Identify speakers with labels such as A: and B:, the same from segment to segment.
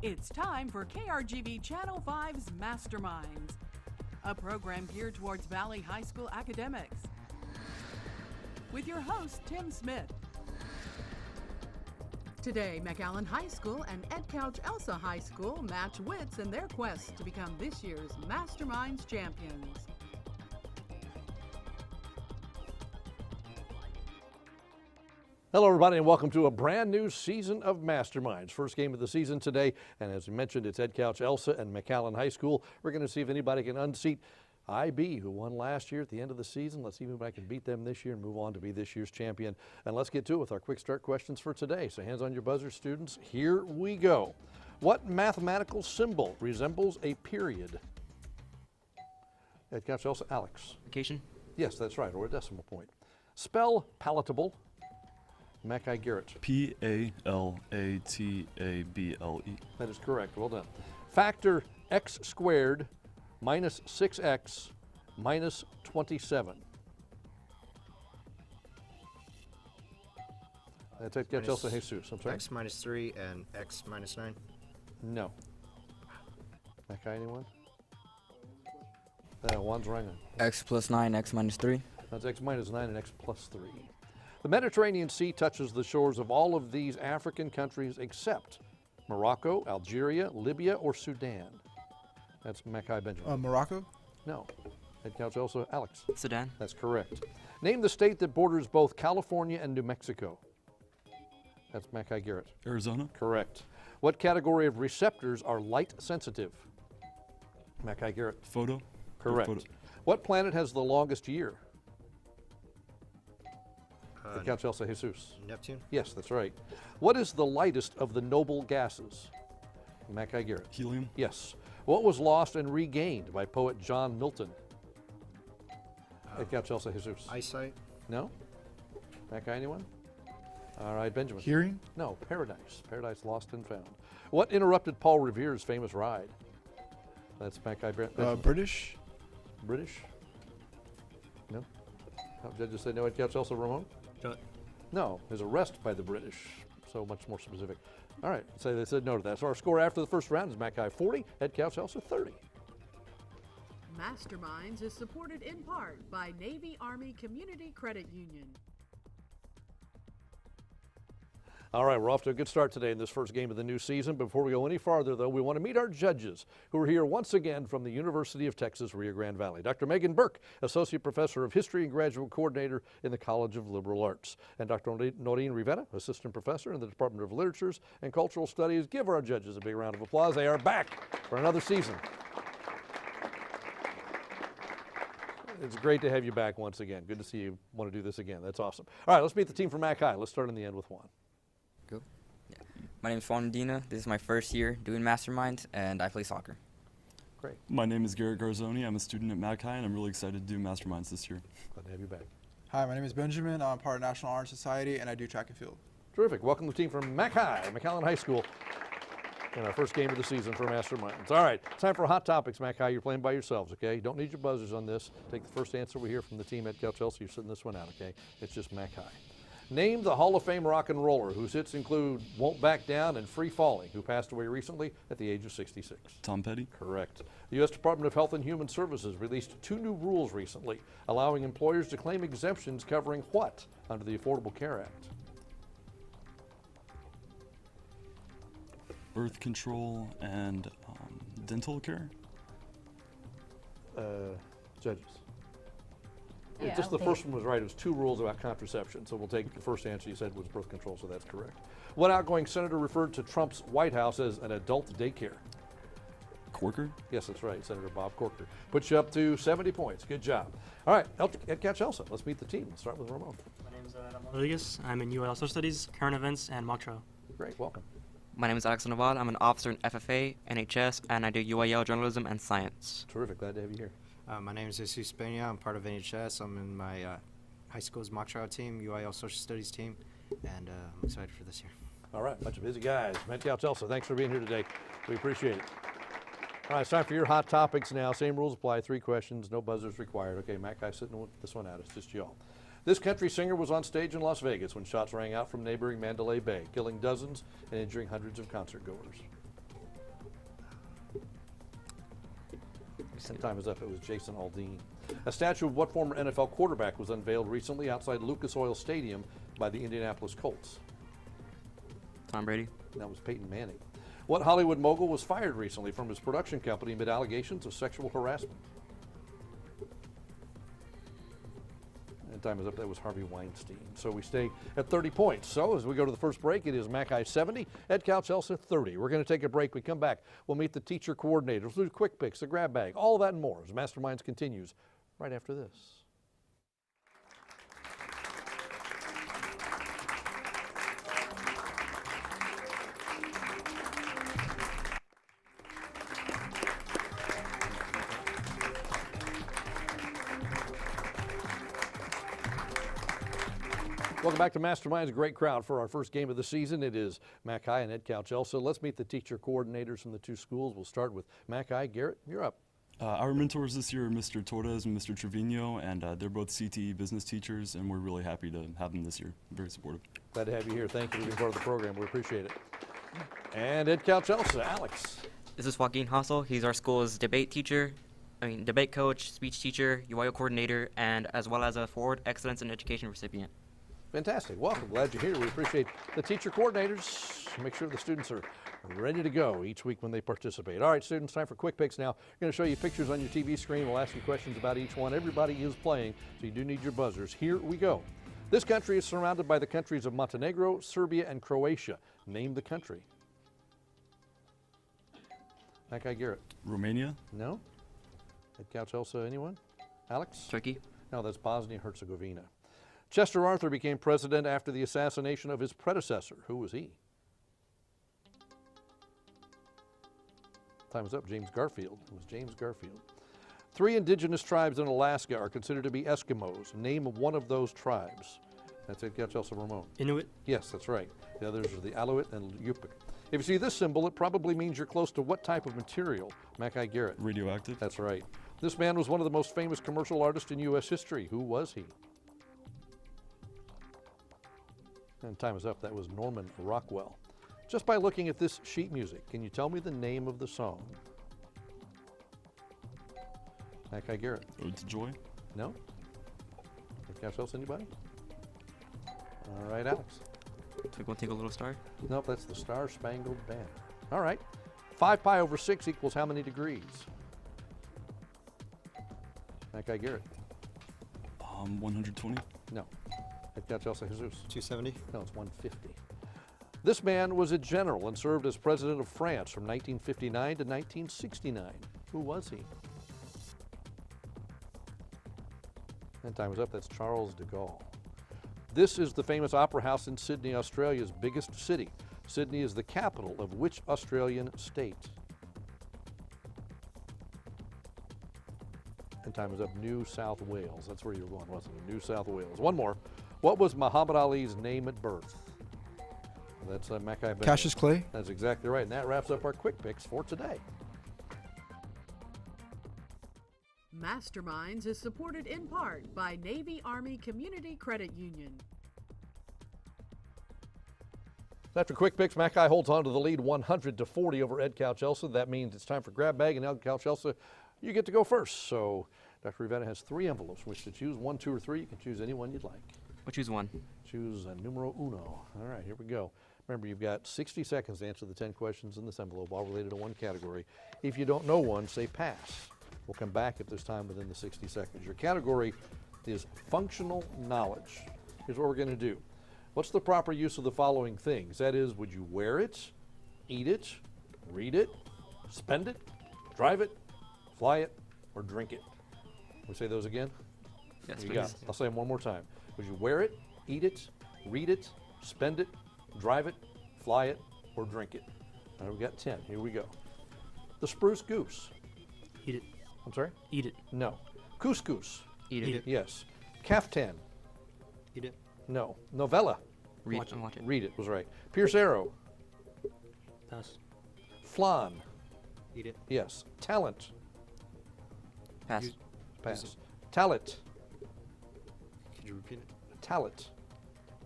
A: It's time for KRGV Channel 5's Masterminds, a program geared towards Valley High School academics. With your host, Tim Smith. Today, McAllen High School and Edcouch-Elsa High School match wits in their quest to become this year's Masterminds champions.
B: Hello everybody and welcome to a brand new season of Masterminds. First game of the season today, and as we mentioned, it's Edcouch-Elsa and McAllen High School. We're going to see if anybody can unseat IB, who won last year at the end of the season. Let's see if anybody can beat them this year and move on to be this year's champion. And let's get to it with our quick start questions for today. So hands on your buzzer, students. Here we go. What mathematical symbol resembles a period? Edcouch-Elsa, Alex.
C: Vacation?
B: Yes, that's right, or a decimal point. Spell palatable. Mackay Garrett.
D: P-A-L-A-T-A-B-L-E.
B: That is correct. Well done. Factor x squared minus 6x minus 27. That's Edcouch-Elsa Jesus. I'm sorry.
E: X minus 3 and x minus 9.
B: No. Mackay, anyone? One's wrong.
C: X plus 9, x minus 3.
B: That's x minus 9 and x plus 3. The Mediterranean Sea touches the shores of all of these African countries except Morocco, Algeria, Libya, or Sudan. That's Mackay Benjamin.
F: Morocco?
B: No. Edcouch-Elsa, Alex.
C: Sudan.
B: That's correct. Name the state that borders both California and New Mexico. That's Mackay Garrett.
D: Arizona.
B: Correct. What category of receptors are light sensitive? Mackay Garrett.
D: Photo.
B: Correct.
D: Photo.
B: What planet has the longest year? Edcouch-Elsa Jesus.
E: Neptune.
B: Yes, that's right. What is the lightest of the noble gases? Mackay Garrett.
D: Helium.
B: Yes. What was lost and regained by poet John Milton? Edcouch-Elsa Jesus.
E: Eyesight.
B: No? Mackay, anyone? All right, Benjamin.
F: Hearing?
B: No, Paradise. Paradise lost and found. What interrupted Paul Revere's famous ride? That's Mackay Benjamin.
F: British?
B: British? No? Judges say no. Edcouch-Elsa Ramon? No, his arrest by the British. So much more specific. All right, so they said no to that. So our score after the first round is Mackay 40, Edcouch-Elsa 30.
A: Masterminds is supported in part by Navy Army Community Credit Union.
B: All right, we're off to a good start today in this first game of the new season. Before we go any farther, though, we want to meet our judges who are here once again from the University of Texas, Rio Grande Valley. Dr. Megan Burke, Associate Professor of History and Graduate Coordinator in the College of Liberal Arts. And Dr. Noreen Rivera, Assistant Professor in the Department of Literatures and Cultural Studies. Give our judges a big round of applause. They are back for another season. It's great to have you back once again. Good to see you want to do this again. That's awesome. All right, let's meet the team from Mackay. Let's start in the end with Juan.
G: Go. Yeah. My name is Juan Medina. This is my first year doing Masterminds, and I play soccer.
B: Great.
D: My name is Garrett Garzoni. I'm a student at Mackay, and I'm really excited to do Masterminds this year.
B: Glad to have you back.
F: Hi, my name is Benjamin. I'm part of National Honor Society, and I do track and field.
B: Terrific. Welcome to the team from Mackay, McAllen High School, in our first game of the season for Masterminds. All right, time for Hot Topics, Mackay. You're playing by yourselves, okay? You don't need your buzzers on this. Take the first answer we hear from the team at Edcouch-Elsa. You're sitting this one out, okay? It's just Mackay. Name the Hall of Fame rock and roller whose hits include Won't Back Down and Free Falling, who passed away recently at the age of 66.
D: Tom Petty.
B: Correct. The U.S. Department of Health and Human Services released 2 new rules recently, allowing employers to claim exemptions covering what under the Affordable Care Act?
D: Birth control and dental care.
B: Judges.
H: Yeah,
B: Just
H: I
B: the
H: don't
B: first one was right. It was 2 rules about contraception. So we'll take the first answer you said was birth control, so that's correct. What outgoing senator referred to Trump's White House as an adult daycare?
D: Corker.
B: Yes, that's right, Senator Bob Corker. Puts you up to 70 points. Good job. All right, Edcouch-Elsa. Let's meet the team. Let's start with Ramon.
I: My name is Ramon Rodriguez. I'm in UIL Social Studies, Current Events, and Mock Trial.
B: Great, welcome.
C: My name is Alex Naval. I'm an officer in FFA, NHS, and I do UIL Journalism and Science.
B: Terrific, glad to have you here.
E: My name is Jesus Peña. I'm part of NHS. I'm in my high school's mock trial team, UIL Social Studies team, and I'm excited for this year.
B: All right, bunch of busy guys. Edcouch-Elsa, thanks for being here today. We appreciate it. All right, it's time for your hot topics now. Same rules apply, 3 questions, no buzzers required. Okay, Mackay's sitting with this one out. It's just y'all. This country singer was on stage in Las Vegas when shots rang out from neighboring Mandalay Bay, killing dozens and injuring hundreds of concert goers. And time is up. It was Jason Aldean. A statue of what former NFL quarterback was unveiled recently outside Lucas Oil Stadium by the Indianapolis Colts?
C: Tom Brady.
B: That was Peyton Manning. What Hollywood mogul was fired recently from his production company amid allegations of sexual harassment? And time is up. That was Harvey Weinstein. So we stay at 30 points. So as we go to the first break, it is Mackay 70, Edcouch-Elsa 30. We're going to take a break. We come back. We'll meet the teacher coordinators. We'll do quick picks, the grab bag, all that and more as Masterminds continues right after this. Welcome back to Masterminds. A great crowd for our first game of the season. It is Mackay and Edcouch-Elsa. Let's meet the teacher coordinators from the two schools. We'll start with Mackay. Garrett, you're up.
D: Our mentors this year are Mr. Torres and Mr. Trevino, and they're both CTE business teachers, and we're really happy to have them this year. Very supportive.
B: Glad to have you here. Thank you for being part of the program. We appreciate it. And Edcouch-Elsa, Alex.
C: This is Joaquin Hassel. He's our school's debate coach, speech teacher, UIO coordinator, and as well as a Forward Excellence in Education recipient.
B: Fantastic. Welcome. Glad you're here. We appreciate the teacher coordinators. Make sure the students are ready to go each week when they participate. All right, students, time for quick picks now. We're going to show you pictures on your TV screen. We'll ask you questions about each one. Everybody is playing, so you do need your buzzers. Here we go. This country is surrounded by the countries of Montenegro, Serbia, and Croatia. Name the country. That guy, Garrett.
D: Romania?
B: No? Edcouch-Elsa, anyone? Alex?
C: Turkey.
B: No, that's Bosnia-Herzegovina. Chester Arthur became president after the assassination of his predecessor. Who was he? Time is up. James Garfield. It was James Garfield. 3 indigenous tribes in Alaska are considered to be Eskimos. Name one of those tribes. That's Edcouch-Elsa Ramon.
I: Inuit.
B: Yes, that's right. The others are the Aleut and Yupik. If you see this symbol, it probably means you're close to what type of material? Mackay Garrett.
D: Radioactive?
B: That's right. This man was one of the most famous commercial artists in U.S. history. Who was he? And time is up. That was Norman Rockwell. Just by looking at this sheet music, can you tell me the name of the song? Mackay Garrett.
D: Ode to Joy?
B: No? Edcouch-Elsa, anybody? All right, Alex.
C: Twinkle Twinkle Little Star.
B: Nope, that's the Star Spangled Banner. All right. 5 pi over 6 equals how many degrees? Mackay Garrett.
D: 120?
B: No. Edcouch-Elsa Jesus.
E: 270.
B: No, it's 150. This man was a general and served as president of France from 1959 to 1969. Who was he? And time is up. That's Charles de Gaulle. This is the famous opera house in Sydney, Australia's biggest city. Sydney is the capital of which Australian state? And time is up. New South Wales. That's where you were going, wasn't it? New South Wales. One more. What was Muhammad Ali's name at birth? That's Mackay.
F: Cassius Clay.
B: That's exactly right. And that wraps up our quick picks for today.
A: Masterminds is supported in part by Navy Army Community Credit Union.
B: After quick picks, Mackay holds on to the lead 100-40 over Edcouch-Elsa. That means it's time for grab bag, and Edcouch-Elsa, you get to go first. So Dr. Rivetta has 3 envelopes which to choose, 1, 2, or 3. You can choose any one you'd like.
C: We'll choose one.
B: Choose numero uno. All right, here we go. Remember, you've got 60 seconds to answer the 10 questions in this envelope, all related to one category. If you don't know one, say pass. We'll come back if there's time within the 60 seconds. Your category is functional knowledge. Here's what we're going to do. What's the proper use of the following things? That is, would you wear it, eat it, read it, spend it, drive it, fly it, or drink it? Can we say those again?
C: Yes,
B: You
C: please.
B: got it. I'll say them one more time. Would you wear it, eat it, read it, spend it, drive it, fly it, or drink it? All right, we got 10. Here we go. The spruce goose.
I: Eat it.
B: I'm sorry?
I: Eat it.
B: No. Couscous.
C: Eat it.
I: Eat it.
B: Yes. Caftan.
E: Eat it.
B: No. Novella.
C: Read
I: Watch it.
C: and watch it.
B: Read it was right. Pierce arrow.
I: Pass.
B: Flan.
E: Eat it.
B: Yes. Talent.
C: Pass.
E: Use-
B: Pass.
E: Use
B: Talent.
E: Could you repeat it?
B: Talent.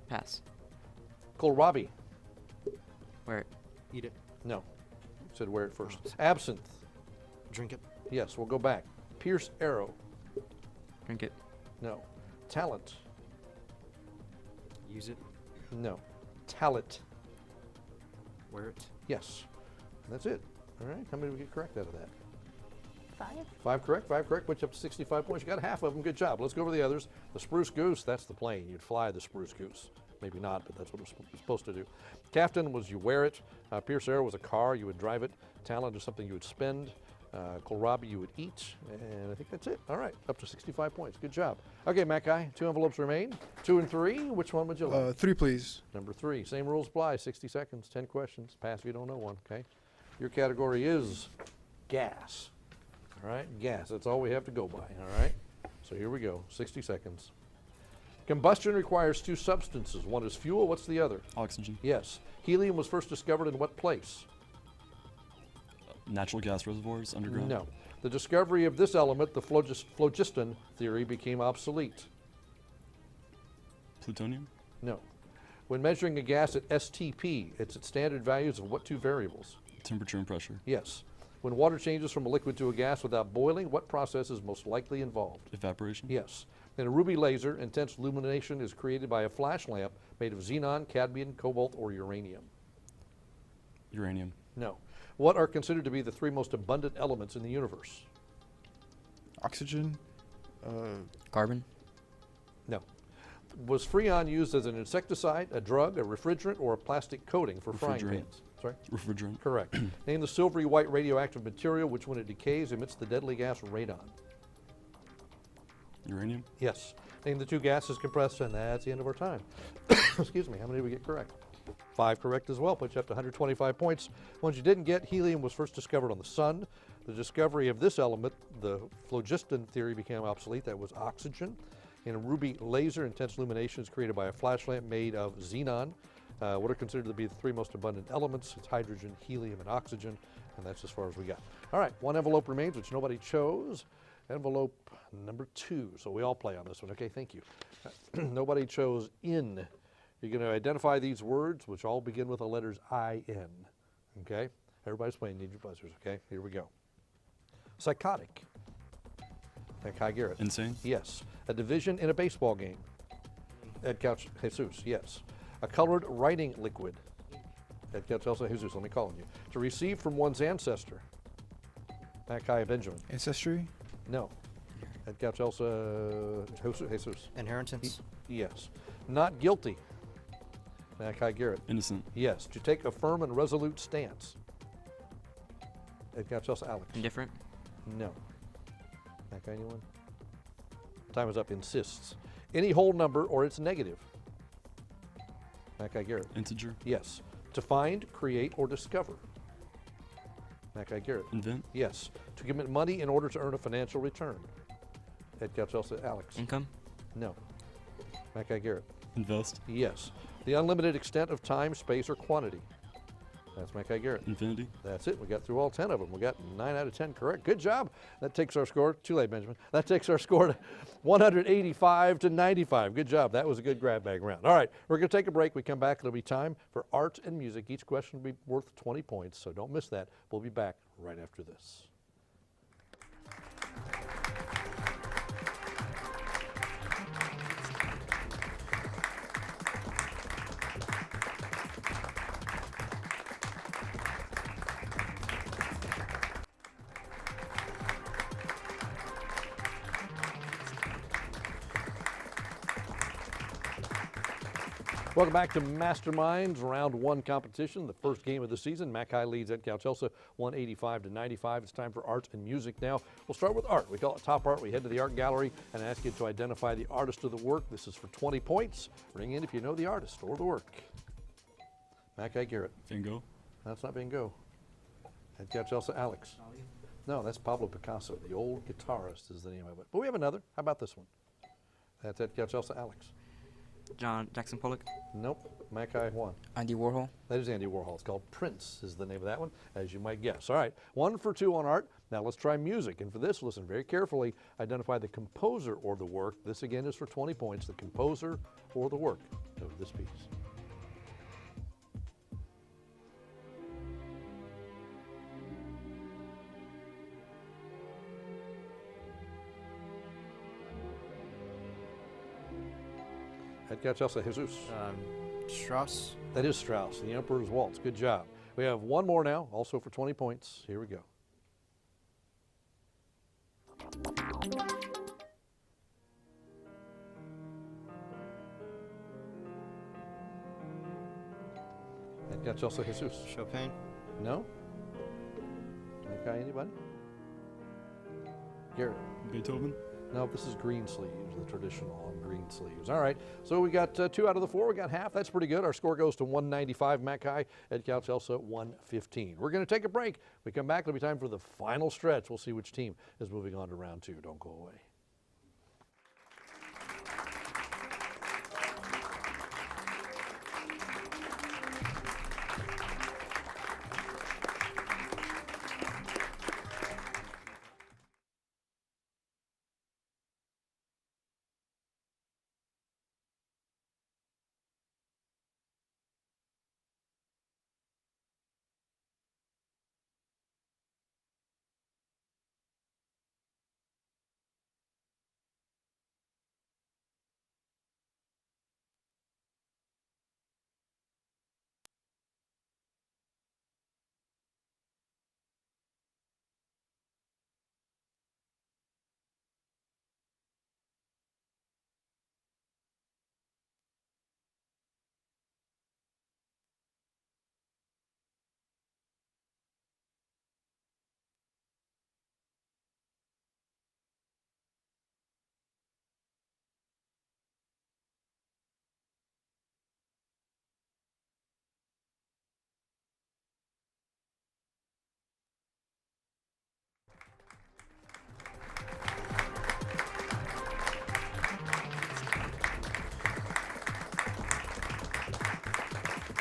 C: Pass.
B: Kohlrabi.
C: Wear it.
E: Eat it.
B: No. Said wear it first. Absinthe.
E: Drink it.
B: Yes, we'll go back. Pierce arrow.
C: Drink it.
B: No. Talent.
E: Use it.
B: No. Talent.
E: Wear it.
B: Yes. That's it. All right. How many did we get correct out of that?
H: 5.
B: 5 correct. 5 correct. Puts you up to 65 points. You got half of them. Good job. Let's go over the others. The spruce goose. That's the plane. You'd fly the spruce goose. Maybe not, but that's what it's supposed to do. Caftan was you wear it. Pierce arrow was a car. You would drive it. Talent is something you would spend. Kohlrabi you would eat. And I think that's it. All right. Up to 65 points. Good job. Okay, Mackay. 2 envelopes remain. 2 and 3. Which one would you like?
F: 3, please.
B: Number 3. Same rules apply. 60 seconds. 10 questions. Pass if you don't know one. Okay. Your category is gas. All right. Gas. That's all we have to go by. All right. So here we go. 60 seconds. Combustion requires 2 substances. One is fuel. What's the other?
D: Oxygen.
B: Yes. Helium was first discovered in what place?
D: Natural gas reservoirs underground.
B: No. The discovery of this element, the phlogiston theory, became obsolete.
D: Plutonium.
B: No. When measuring a gas at STP, it's at standard values of what 2 variables?
D: Temperature and pressure.
B: Yes. When water changes from a liquid to a gas without boiling, what process is most likely involved?
D: Evaporation.
B: Yes. In a ruby laser, intense illumination is created by a flash lamp made of xenon, cadmium, cobalt, or uranium.
D: Uranium.
B: No. What are considered to be the 3 most abundant elements in the universe?
F: Oxygen.
G: Carbon.
B: No. Was Freon used as an insecticide, a drug, a refrigerant, or a plastic coating for frying
D: Refrigerant.
B: pans? Sorry?
D: Refrigerant.
B: Correct. Name the silvery white radioactive material which, when it decays, emits the deadly gas radon.
D: Uranium.
B: Yes. Name the 2 gases compressed, and that's the end of our time. Excuse me. How many did we get correct? 5 correct as well. Puts you up to 125 points. Ones you didn't get, helium was first discovered on the sun. The discovery of this element, the phlogiston theory, became obsolete. That was oxygen. In a ruby laser, intense illumination is created by a flash lamp made of xenon. What are considered to be the 3 most abundant elements? It's hydrogen, helium, and oxygen, and that's as far as we got. All right, 1 envelope remains, which nobody chose. Envelope number 2. So we all play on this one. Okay, thank you. Nobody chose in. You're going to identify these words, which all begin with the letters I-N. Okay? Everybody's playing. Need your buzzers. Okay? Here we go. Psychotic. Kai Garrett.
D: Insane.
B: Yes. A division in a baseball game. Edcouch-Jesus. Yes. A colored writing liquid. Edcouch-Elsa, Jesus. Let me call on you. To receive from one's ancestor. Kai Benjamin.
F: Ancestry.
B: No. Edcouch-Elsa, Jesus.
E: Inheritance.
B: Yes. Not guilty. Kai Garrett.
D: Innocent.
B: Yes. To take a firm and resolute stance. Edcouch-Elsa, Alex.
C: Indifferent.
B: No. Kai, anyone? Time is up. Insists. Any whole number or its negative. Kai Garrett.
D: Integer.
B: Yes. To find, create, or discover. Kai Garrett.
D: Invent.
B: Yes. To commit money in order to earn a financial return. Edcouch-Elsa, Alex.
C: Income.
B: No. Kai Garrett.
D: Invest.
B: Yes. The unlimited extent of time, space, or quantity. That's Kai Garrett.
D: Infinity.
B: That's it. We got through all 10 of them. We got 9 out of 10 correct. Good job. That takes our score. Too late, Benjamin. That takes our score to 185 to 95. Good job. That was a good grab bag round. All right. We're going to take a break. We come back. It'll be time for art and music. Each question will be worth 20 points, so don't miss that. We'll be back right after this. Welcome back to Masterminds Round 1 competition, the first game of the season. Mackay leads Edcouch-Elsa 185 to 95. It's time for art and music now. We'll start with art. We call it top art. We head to the art gallery and ask you to identify the artist of the work. This is for 20 points. Ring in if you know the artist or the work. Mackay Garrett.
D: Van Gogh.
B: That's not Van Gogh. Edcouch-Elsa, Alex. No, that's Pablo Picasso. The old guitarist is the name of it. But we have another. How about this one? That's Edcouch-Elsa, Alex.
C: John Jackson Pollock.
B: Nope. Mackay won.
G: Andy Warhol.
B: That is Andy Warhol. It's called Prince is the name of that one, as you might guess. All right, 1 for 2 on art. Now let's try music. And for this, listen very carefully. Identify the composer or the work. This again is for 20 points. The composer or the work of this piece. Head coach Elsa. Jesus.
E: Strauss.
B: That is Strauss, the Emperor's Waltz. Good job. We have one more now, also for 20 points. Here we go. Head coach Elsa. Jesus.
E: Chopin.
B: No? Okay, anybody? Garrett.
D: Beethoven.
B: No, this is green sleeves, the traditional on green sleeves. All right, so we got 2 out of the 4. We got half. That's pretty good. Our score goes to 195 Mac High. Edcouch-Elsa 115. We're going to take a break. We come back. It'll be time for the final stretch. We'll see which team is moving on to round 2. Don't go away.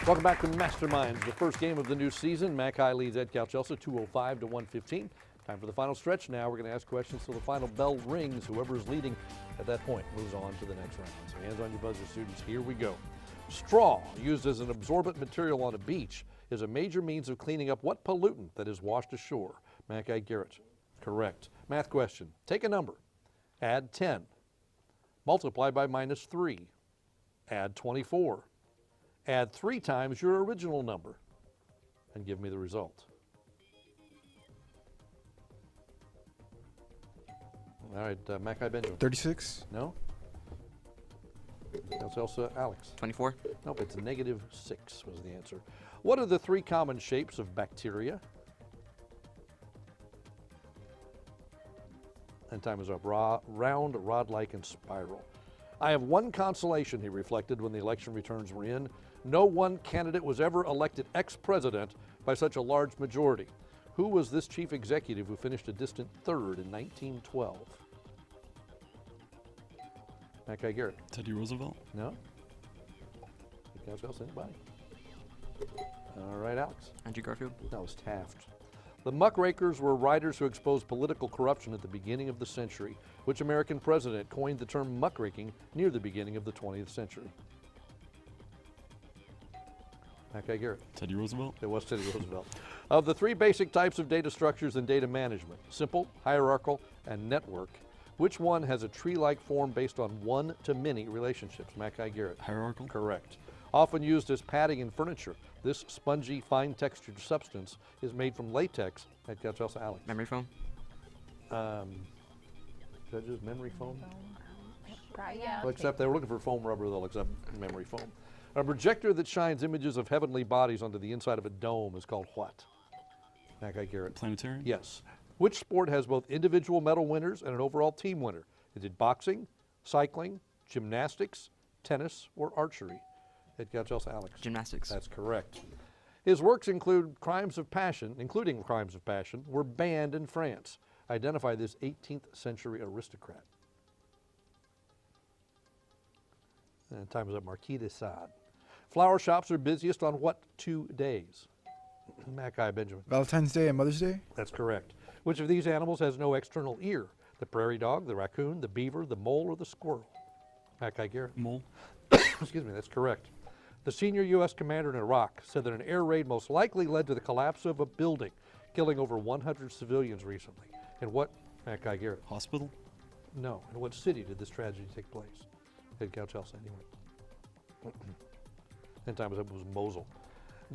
B: Welcome back to Masterminds, the first game of the new season. Mac High leads Edcouch-Elsa 205 to 115. Time for the final stretch now. We're going to ask questions till the final bell rings. Whoever is leading at that point moves on to the next round. So hands on your buzzer, students. Here we go. Straw, used as an absorbent material on a beach, is a major means of cleaning up what pollutant that is washed ashore? Mac High Garrett. Correct. Math question. Take a number. Add 10. Multiply by -3. Add 24. Add 3 times your original number and give me the result. All right, Mac High Benjamin.
F: 36.
B: No? That's also Alex.
C: 24.
B: Nope, it's -6 was the answer. What are the 3 common shapes of bacteria? And time is up. Round, rod-like, and spiral. I have one consolation, he reflected when the election returns were in. No one candidate was ever elected ex-president by such a large majority. Who was this chief executive who finished a distant 3rd in 1912? Mac High Garrett.
D: Teddy Roosevelt.
B: No? Anything else? Anybody? All right, Alex.
C: Andrew Garfield.
B: That was Taft. The muckrakers were writers who exposed political corruption at the beginning of the century. Which American president coined the term muckraking near the beginning of the 20th century? Mac High Garrett.
D: Teddy Roosevelt.
B: It was Teddy Roosevelt. Of the 3 basic types of data structures in data management, simple, hierarchical, and network, which one has a tree-like form based on one-to-many relationships? Mac High Garrett.
D: Hierarchical.
B: Correct. Often used as padding in furniture, this spongy, fine-textured substance is made from latex. Edcouch-Elsa. Alex.
C: Memory foam.
B: Judges, memory foam?
H: Yeah.
B: Well, except they were looking for foam rubber, they'll accept memory foam. A projector that shines images of heavenly bodies onto the inside of a dome is called what? Mac High Garrett.
D: Planetarium.
B: Yes. Which sport has both individual medal winners and an overall team winner? Is it boxing, cycling, gymnastics, tennis, or archery? Edcouch-Elsa. Alex.
C: Gymnastics.
B: That's correct. His works including Crimes of Passion, were banned in France. Identify this 18th century aristocrat. And time is up. Marquis de Sade. Flower shops are busiest on what 2 days? Mac High Benjamin.
F: Valentine's Day and Mother's Day.
B: That's correct. Which of these animals has no external ear? The prairie dog, the raccoon, the beaver, the mole, or the squirrel? Mac High Garrett.
D: Mole.
B: Excuse me, that's correct. The senior U.S. commander in Iraq said that an air raid most likely led to the collapse of a building, killing over 100 civilians recently. In what, Mac High Garrett?
D: Hospital.
B: No. In what city did this tragedy take place? Edcouch-Elsa, anyway. 10 times up was Mosul.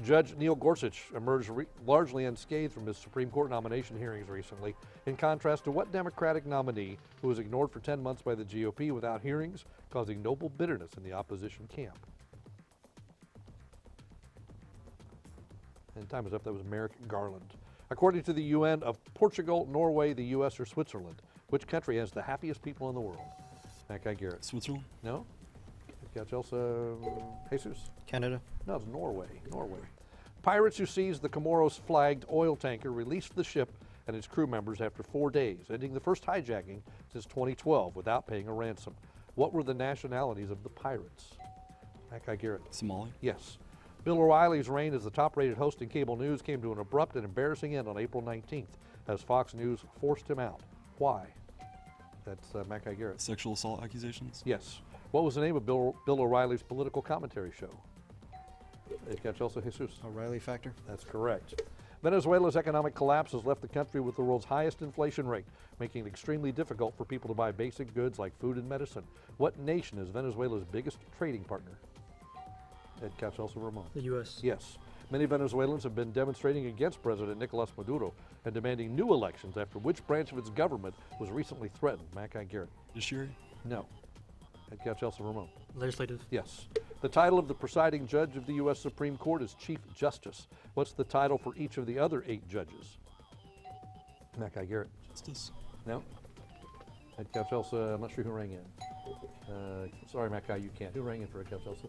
B: Judge Neil Gorsuch emerged largely unscathed from his Supreme Court nomination hearings recently, in contrast to what Democratic nominee who was ignored for 10 months by the GOP without hearings, causing noble bitterness in the opposition camp. And time is up. That was Merrick Garland. According to the UN, of Portugal, Norway, the U.S., or Switzerland, which country has the happiest people in the world? That guy Garrett.
D: Switzerland?
B: No? Edcouch-Elsa, Jesus?
E: Canada.
B: No, it's Norway. Norway. Pirates who seized the Comoros-flagged oil tanker released the ship and its crew members after 4 days, ending the first hijacking since 2012 without paying a ransom. What were the nationalities of the pirates? That guy Garrett.
D: Somali?
B: Yes. Bill O'Reilly's reign as the top-rated host in cable news came to an abrupt and embarrassing end on April 19th as Fox News forced him out. Why? That's Matt Guy Garrett.
D: Sexual assault accusations?
B: Yes. What was the name of Bill O'Reilly's political commentary show? Edcouch-Elsa, Jesus.
E: O'Reilly factor.
B: That's correct. Venezuela's economic collapse has left the country with the world's highest inflation rate, making it extremely difficult for people to buy basic goods like food and medicine. What nation is Venezuela's biggest trading partner? Edcouch-Elsa Ramon.
I: The U.S.
B: Yes. Many Venezuelans have been demonstrating against President Nicolas Maduro and demanding new elections after which branch of its government was recently threatened? Matt Guy Garrett.
D: Judiciary?
B: No. Edcouch-Elsa Ramon.
I: Legislative.
B: Yes. The title of the presiding judge of the U.S. Supreme Court is Chief Justice. What's the title for each of the other 8 judges? Matt Guy Garrett.
D: Justice?
B: No. Edcouch-Elsa, I'm not sure who rang in. Sorry, Matt Guy, you can't. Who rang in for Edcouch-Elsa?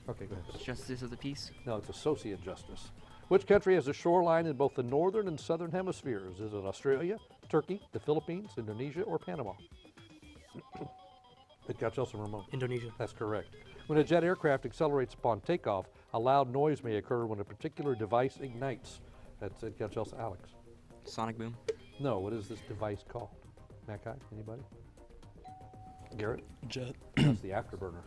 B: Okay, go ahead.
C: Justice of the peace.
B: No, it's Associate Justice. Which country has a shoreline in both the northern and southern hemispheres? Is it Australia, Turkey, the Philippines, Indonesia, or Panama? Edcouch-Elsa Ramon.
I: Indonesia.
B: That's correct. When a jet aircraft accelerates upon takeoff, a loud noise may occur when a particular device ignites. That's Edcouch-Elsa Alex.
C: Sonic boom.
B: No, what is this device called? Matt Guy, anybody? Garrett?
D: Jet?
B: That's the afterburner.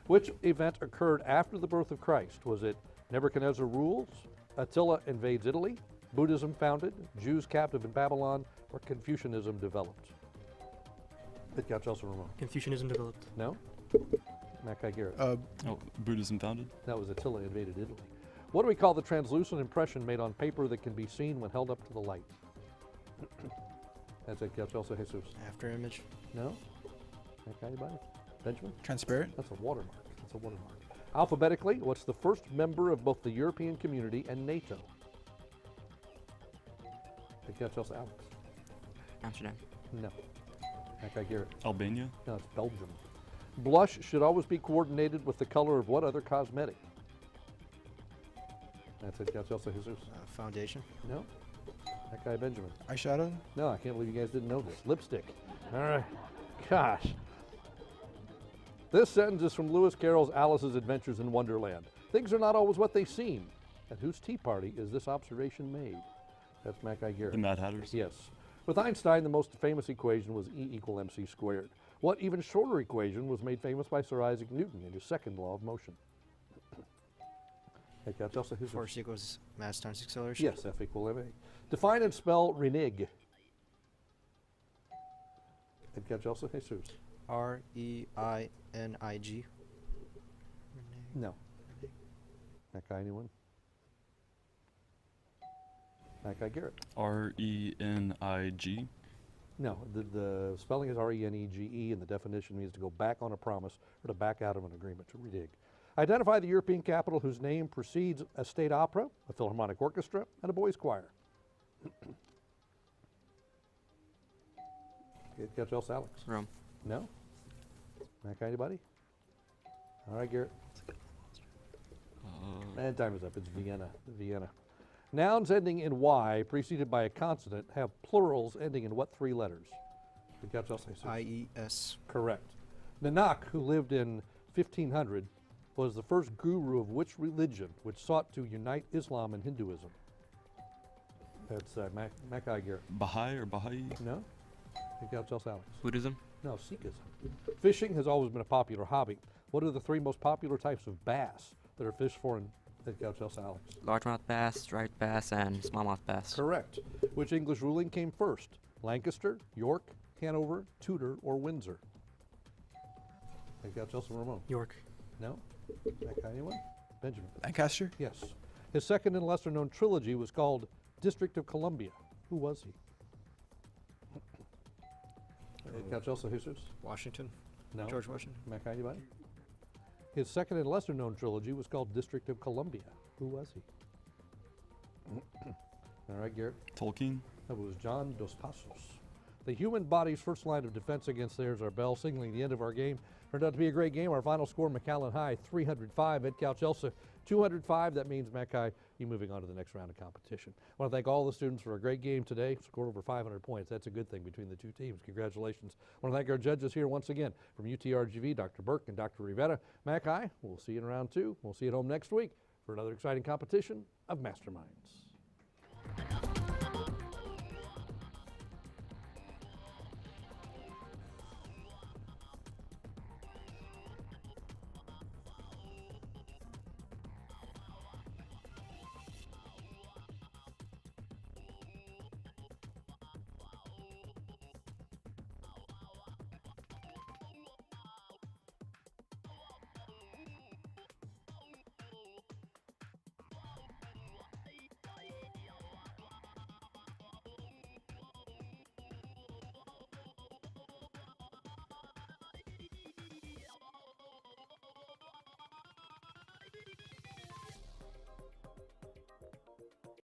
B: Which event occurred after the birth of Christ? Was it Nebuchadnezzar rules, Attila invades Italy, Buddhism founded, Jews captive in Babylon, or Confucianism developed? Edcouch-Elsa Ramon.
I: Confucianism developed.
B: No? Matt Guy Garrett.
D: Oh, Buddhism founded?
B: That was Attila invaded Italy. What do we call the translucent impression made on paper that can be seen when held up to the light? That's Edcouch-Elsa Jesus.
E: After image.
B: No? Matt Guy, anybody? Benjamin?
F: Transparent.
B: That's a watermark. That's a watermark. Alphabetically, what's the first member of both the European Community and NATO? Edcouch-Elsa Alex.
C: Amsterdam.
B: No. Matt Guy Garrett.
D: Albania?
B: No, it's Belgium. Blush should always be coordinated with the color of what other cosmetic? That's Edcouch-Elsa Jesus.
E: Foundation.
B: No? That guy Benjamin.
F: Eyeshadow.
B: No, I can't believe you guys didn't know this. Lipstick. All right. Gosh. This sentence is from Lewis Carroll's Alice's Adventures in Wonderland. Things are not always what they seem. At whose tea party is this observation made? That's Matt Guy Garrett.
D: The Mad Hatters?
B: Yes. With Einstein, the most famous equation was E equal mc squared. What even shorter equation was made famous by Sir Isaac Newton in his second law of motion? Edcouch-Elsa Jesus.
E: Force equals mass times acceleration.
B: Yes, F equal ma. Define and spell renege. Edcouch-Elsa Jesus.
E: R-E-I-N-I-G.
B: No. That guy, anyone? That guy Garrett.
D: R-E-N-I-G?
B: No, the spelling is R-E-N-E-G-E, and the definition means to go back on a promise or to back out of an agreement, to renege. Identify the European capital whose name precedes a state opera, a philharmonic orchestra, and a boys' choir. Edcouch-Elsa Alex.
C: Rome.
B: No? That guy, anybody? All right, Garrett. And time is up. It's Vienna. Vienna. Nouns ending in Y preceded by a consonant have plurals ending in what 3 letters? Edcouch-Elsa Jesus.
E: I-E-S.
B: Correct. Nanak, who lived in 1500, was the first guru of which religion which sought to unite Islam and Hinduism? That's Matt Guy Garrett.
D: Baha'i or Baha'i?
B: No? Edcouch-Elsa Alex.
C: Buddhism.
B: No, Sikhism. Fishing has always been a popular hobby. What are the 3 most popular types of bass that are fished for in Edcouch-Elsa Alex?
C: Largemouth bass, striped bass, and smallmouth bass.
B: Correct. Which English ruling came first? Lancaster, York, Hanover, Tudor, or Windsor? Edcouch-Elsa Ramon.
I: York.
B: No? Mackay, anyone? Benjamin?
F: Lancaster.
B: Yes. His second and lesser known trilogy was called District of Columbia. Who was he? Edcouch-Elsa, Jesus?
E: Washington.
B: No.
E: George Washington.
B: Mackay, anybody? His second and lesser known trilogy was called District of Columbia. Who was he? All right, Garrett.
D: Tolkien.
B: That was John Dos Passos. The human body's first line of defense against theirs, our bell signaling the end of our game. Turned out to be a great game. Our final score, McAllen High 305, Edcouch-Elsa 205. That means, Mackay, you moving on to the next round of competition. I want to thank all the students for a great game today. Scored over 500 points. That's a good thing between the two teams. Congratulations. I want to thank our judges here once again from UTRGV, Dr. Burke and Dr. Rivera. Mackay, we'll see you in round two. We'll see you at home next week for another exciting competition of Masterminds.